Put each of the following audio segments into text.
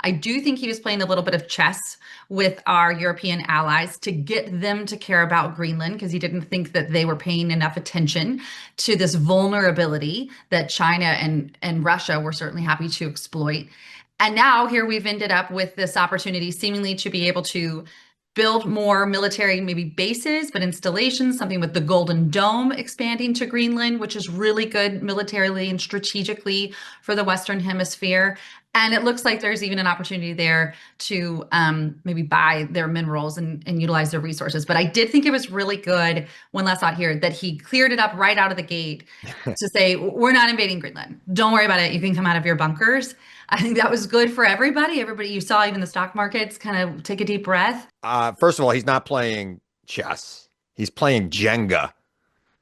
I do think he was playing a little bit of chess with our European allies to get them to care about Greenland because he didn't think that they were paying enough attention to this vulnerability that China and Russia were certainly happy to exploit. And now here we've ended up with this opportunity seemingly to be able to build more military, maybe bases, but installations, something with the Golden Dome expanding to Greenland, which is really good militarily and strategically for the Western Hemisphere. And it looks like there's even an opportunity there to maybe buy their minerals and utilize their resources. But I did think it was really good, one last thought here, that he cleared it up right out of the gate to say, we're not invading Greenland. Don't worry about it. You can come out of your bunkers. I think that was good for everybody. Everybody, you saw even the stock markets kind of take a deep breath. First of all, he's not playing chess. He's playing Jenga.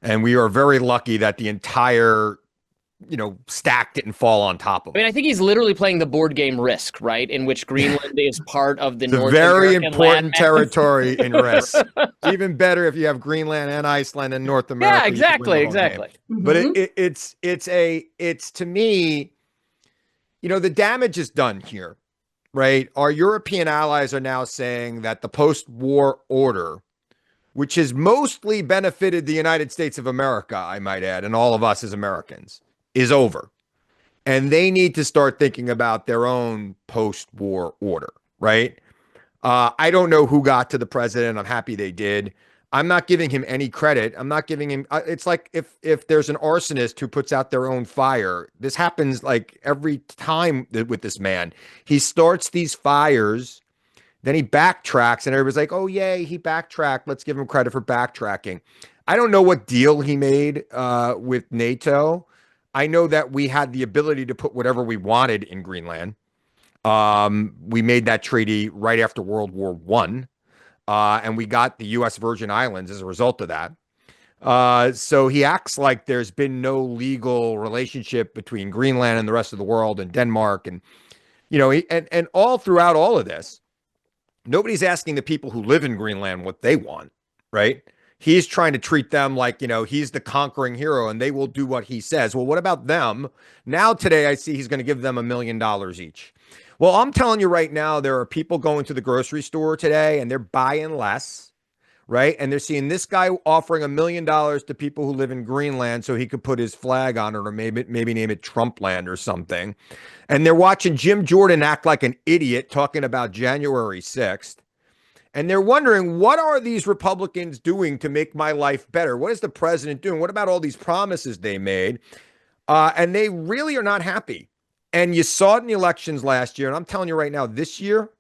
And we are very lucky that the entire, stack didn't fall on top of him. I mean, I think he's literally playing the board game Risk, right? In which Greenland is part of the North very American important landmass. territory in Risk. It's even better if you have Greenland and Iceland and North America. Yeah, exactly. But it's to me, the damage is done here, right? Our European allies are now saying that the post-war order, which has mostly benefited the United States of America, I might add, and all of us as Americans, is over. And they need to start thinking about their own post-war order, right? I don't know who got to the president. I'm happy they did. I'm not giving him any credit. I'm not giving him, it's like if there's an arsonist who puts out their own fire, this happens like every time with this man. He starts these fires, then he backtracks, and everybody's like, oh, yay, he backtracked. Let's give him credit for backtracking. I don't know what deal he made with NATO. I know that we had the ability to put whatever we wanted in Greenland. We made that treaty right after World War I, and we got the U.S. Virgin Islands as a result of that. So he acts like there's been no legal relationship between Greenland and the rest of the world and Denmark. And, and all throughout all of this, nobody's asking the people who live in Greenland what they want, right? He's trying to treat them like, he's the conquering hero and they will do what he says. Well, what about them? Now, today, I see he's going to give them $1 million each. Well, I'm telling you right now, there are people going to the grocery store today and they're buying less, right? And they're seeing this guy offering $1 million to people who live in Greenland so he could put his flag on it or maybe name it Trumpland or something. And they're watching Jim Jordan act like an idiot talking about January 6th. And they're wondering, what are these Republicans doing to make my life better? What is the president doing? What about all these promises they made? And they really are not happy. And you saw it in the elections last year. And I'm telling you right now, this year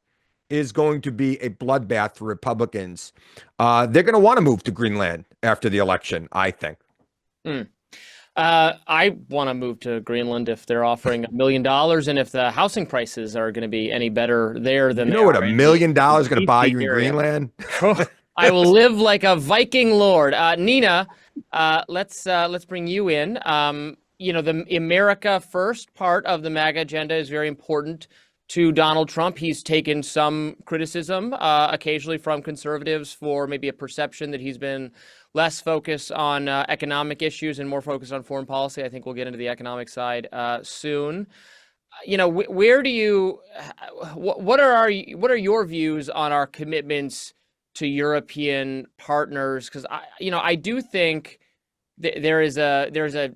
is going to be a bloodbath for Republicans. They're going to want to move to Greenland after the election, I think. I want to move to Greenland if they're offering $1 million and if the housing prices are going to be any better there than what $1 million is going to buy you in Greenland? I will live like a Viking lord. Nina, let's bring you in. The America First part of the MAGA agenda is very important to Donald Trump. He's taken some criticism occasionally from conservatives for maybe a perception that he's been less focused on economic issues and more focused on foreign policy. I think we'll get into the economic side soon. Where do you, what are your views on our commitments to European partners? Because I do think there's a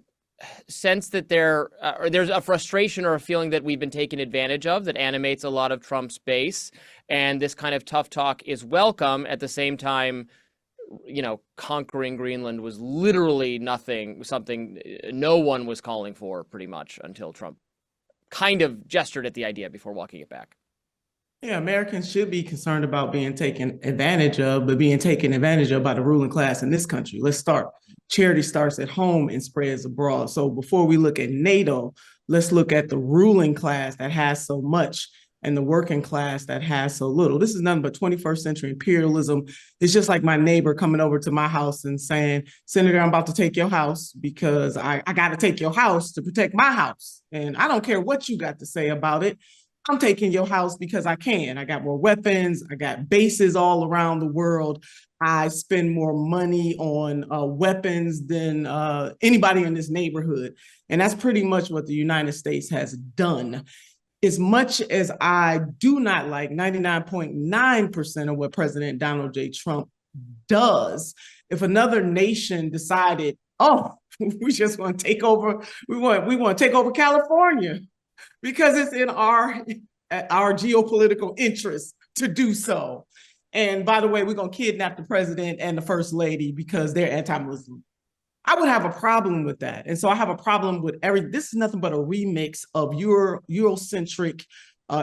sense that there's a frustration or a feeling that we've been taken advantage of that animates a lot of Trump's base, and this kind of tough talk is welcome. At the same time, conquering Greenland was literally something no one was calling for pretty much until Trump kind of gestured at the idea before walking it back. Yeah, Americans should be concerned about being taken advantage of, but being taken advantage of by the ruling class in this country. Let's start. Charity starts at home and spreads abroad. So before we look at NATO, let's look at the ruling class that has so much and the working class that has so little. This is nothing but 21st century imperialism. It's just like my neighbor coming over to my house and saying, Senator, I'm about to take your house because I got to take your house to protect my house. And I don't care what you got to say about it. I'm taking your house because I can. I got more weapons. I got bases all around the world. I spend more money on weapons than anybody in this neighborhood. And that's pretty much what the United States has done. as much as I do not like 99.9% of what President Donald J. Trump does, if another nation decided, oh, we just want to take over, we want to take over California because it's in our geopolitical interest to do so. And by the way, we're going to kidnap the president and the first lady because they're anti-Muslim. I would have a problem with that. And so I have a problem with this is nothing but a remix of Eurocentric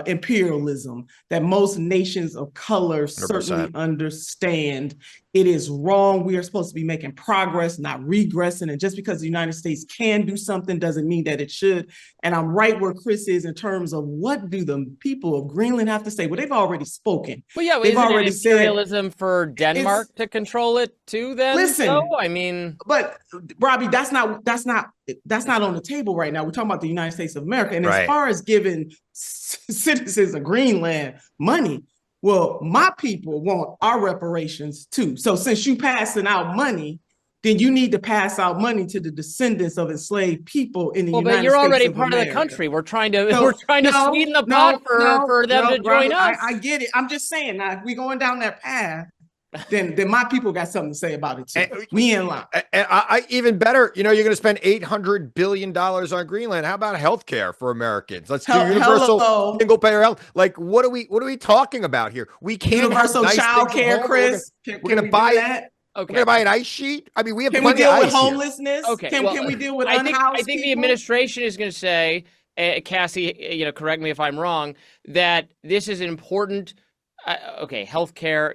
imperialism that most nations of color 100%. certainly understand. It is wrong. We are supposed to be making progress, not regressing. And just because the United States can do something doesn't mean that it should. And I'm right where Chris is in terms of what do the people of Greenland have to say? Well, they've already spoken. Well, yeah, they've already said imperialism for Denmark to control it too. Then, listen, I mean, but Robbie, that's not on the table right now. We're talking about the United States of America, and as far as giving citizens of Greenland money, well, my people want our reparations too. So since you passing out money, then you need to pass out money to the descendants of enslaved people in the United States. But you're already part of the country. We're trying to sweeten the pot for them to join us. I get it. I'm just saying, now if we're going down that path, then my people got something to say about it too. We in line. And I even better, you're going to spend $800 billion on Greenland. How about healthcare for Americans? Let's do universal single payer health. Like, what are we talking about here? We can't universal child care, Chris. We're going to buy that. Okay. We're gonna buy an ice sheet. I mean, we have. Can we deal with homelessness? Okay. Can we deal with unhoused I think the administration is going to say, Cassie, correct me if I'm wrong, that this is an important. Healthcare.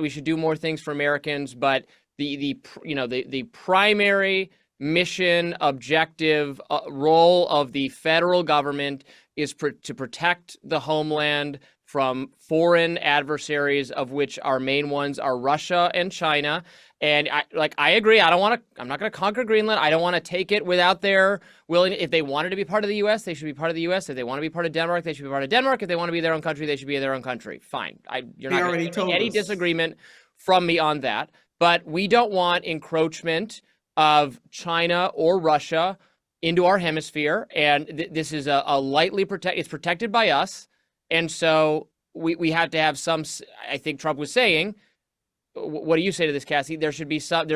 We should do more things for Americans, but the primary mission, objective, role of the federal government is to protect the homeland from foreign adversaries, of which our main ones are Russia and China. And I agree. I'm not going to conquer Greenland. I don't want to take it without their willing. If they wanted to be part of the U.S., they should be part of the U.S. If they want to be part of Denmark, they should be part of Denmark. If they want to be their own country, they should be their own country. Fine. You're not going to get any disagreement from me on that. But we don't want encroachment of China or Russia into our hemisphere. And this is a lightly protected. It's protected by us. And so we have to have some, I think Trump was saying, what do you say to this, Cassie? There's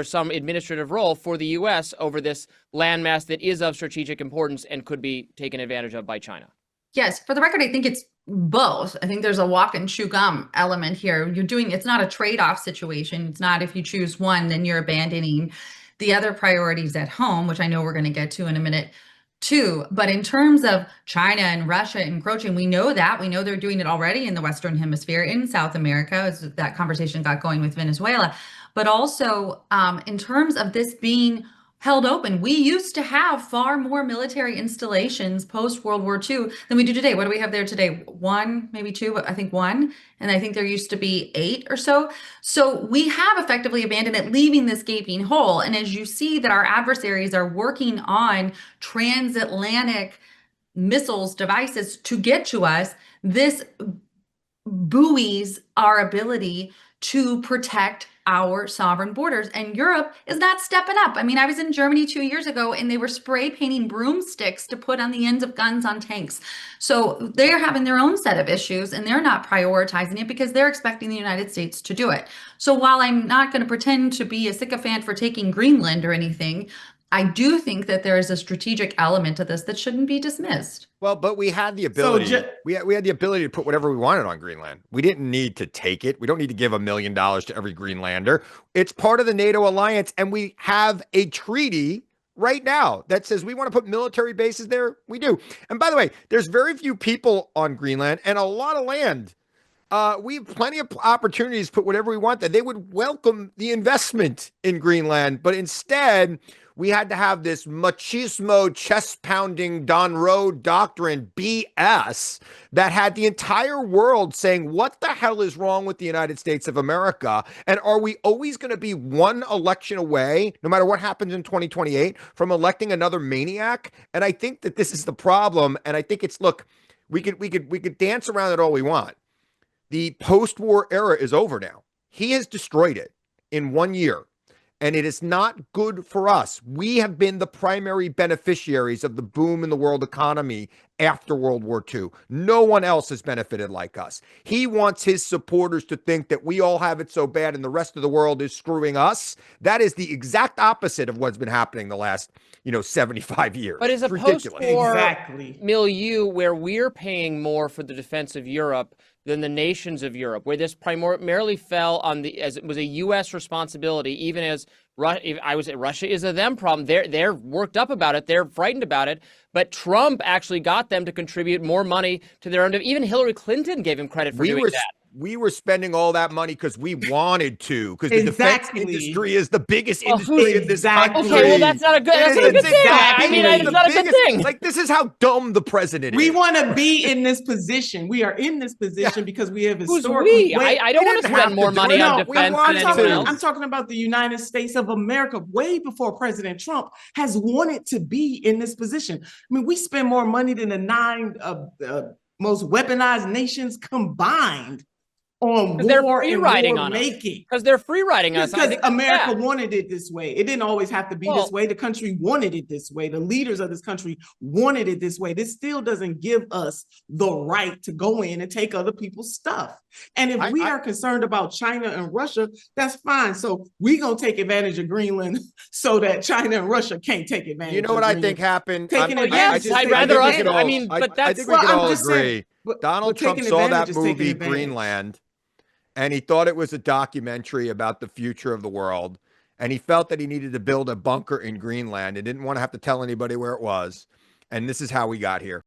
some administrative role for the U.S. over this landmass that is of strategic importance and could be taken advantage of by China. Yes, for the record, I think it's both. I think there's a walk and chew gum element here. It's not a trade-off situation. It's not if you choose one, then you're abandoning the other priorities at home, which I know we're going to get to in a minute too. But in terms of China and Russia encroaching, we know they're doing it already in the Western Hemisphere, in South America, as that conversation got going with Venezuela. But also in terms of this being held open, we used to have far more military installations post World War II than we do today. What do we have there today? One, maybe two, but I think one. And I think there used to be 8 or so. So we have effectively abandoned it, leaving this gaping hole. And as you see that our adversaries are working on transatlantic missiles, devices to get to us, this buoys our ability to protect our sovereign borders. And Europe is not stepping up. I mean, I was in Germany 2 years ago and they were spray painting broomsticks to put on the ends of guns on tanks. So they're having their own set of issues and they're not prioritizing it because they're expecting the United States to do it. So while I'm not going to pretend to be a sycophant for taking Greenland or anything, I do think that there is a strategic element to this that shouldn't be dismissed. Well, but we had the ability. We had the ability to put whatever we wanted on Greenland. We didn't need to take it. We don't need to give $1 million to every Greenlander. It's part of the NATO alliance, and we have a treaty right now that says we want to put military bases there. We do. And by the way, there's very few people on Greenland and a lot of land. We have plenty of opportunities to put whatever we want there. They would welcome the investment in Greenland, but instead we had to have this machismo, chest-pounding Don Road doctrine BS that had the entire world saying, what the hell is wrong with the United States of America? And are we always going to be one election away, no matter what happens in 2028, from electing another maniac? And I think that this is the problem. And I think it's, look, we could dance around it all we want. The post-war era is over now. He has destroyed it in 1 year. And it is not good for us. We have been the primary beneficiaries of the boom in the world economy after World War II. No one else has benefited like us. He wants his supporters to think that we all have it so bad and the rest of the world is screwing us. That is the exact opposite of what's been happening the last, 75 years. But is a ridiculous. post-war Exactly. milieu where we're paying more for the defense of Europe than the nations of Europe, where this primarily fell on as it was a U.S. responsibility, even as Russia is a them problem. They're worked up about it. They're frightened about it. But Trump actually got them to contribute more money to their own. Even Hillary Clinton gave him credit for doing that. We were spending all that money because we wanted to, because the defense industry is the biggest industry in this country. Okay, well, that's not a good thing. I mean, it's not a good thing. Like, this is how dumb the president is. We want to be in this position. We are in this position because we have historical. Who's we? I don't want to spend more money on defense than anyone else. I'm talking about the United States of America way before President Trump has wanted to be in this position. I mean, we spend more money than the 9 most weaponized nations combined on war and war making. Because they're free riding us. Because America wanted it this way. It didn't always have to be this way. The country wanted it this way. The leaders of this country wanted it this way. This still doesn't give us the right to go in and take other people's stuff. And if we are concerned about China and Russia, that's fine. So we're going to take advantage of Greenland so that China and Russia can't take advantage. You know what I think happened? I'd rather us. I mean, but that's. I think we can all agree. Donald Trump saw that movie Greenland, and he thought it was a documentary about the future of the world. And he felt that he needed to build a bunker in Greenland and didn't want to have to tell anybody where it was. And this is how we got here.